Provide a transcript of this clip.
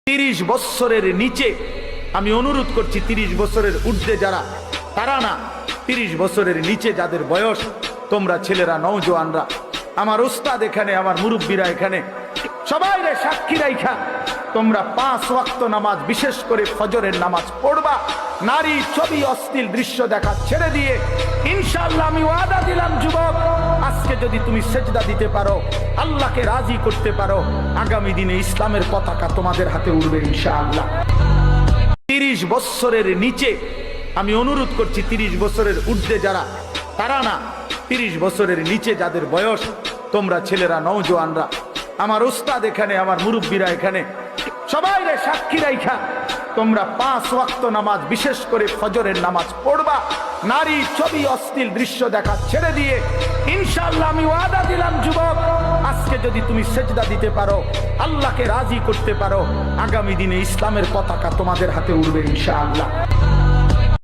30 বছরের নিচে আমি অনুরোধ করছি, 30 বছরের ঊর্ধ্বে যারা, তারা না, 30 বছরের নিচে যাদের বয়স, তোমরা ছেলেরা, নওজোয়ানরা, আমার উস্তাদ এখানে, আমার মুরব্বীরা এখানে, সবাই রে সাক্ষী রাইখা তোমরা 5 ওয়াক্ত নামাজ, বিশেষ করে ফজরের নামাজ পড়বা। নারী, ছবি, অশ্লীল দৃশ্য দেখা ছেড়ে দিয়ে ইনশাআল্লাহ আমি ওয়াদা দিলাম যুবক, আজকে যদি তুমি সেজদা দিতে পারো, আল্লাহকে রাজি করতে পারো, আগামী দিনে ইসলামের পতাকা তোমাদের হাতে উড়বে ইনশাআল্লাহ। 30 বছরের নিচে আমি অনুরোধ করছি, 30 বছরের ঊর্ধ্বে যারা, তারা না, 30 বছরের নিচে যাদের বয়স, তোমরা ছেলেরা, নওজোয়ানরা, আমার উস্তাদ এখানে, আমার মুরব্বীরা এখানে, সবাই রে সাক্ষী রাইখা তোমরা 5 ওয়াক্ত নামাজ, বিশেষ করে ফজরের নামাজ পড়বা। নারী, ছবি, অশ্লীল দৃশ্য দেখা ছেড়ে দিয়ে ইনশাআল্লাহ আমি ওয়াদা দিলাম যুবক, আজকে যদি তুমি সেজদা দিতে পারো, আল্লাহকে রাজি করতে পারো, আগামী দিনে ইসলামের পতাকা তোমাদের হাতে উড়বে ইনশাআল্লাহ।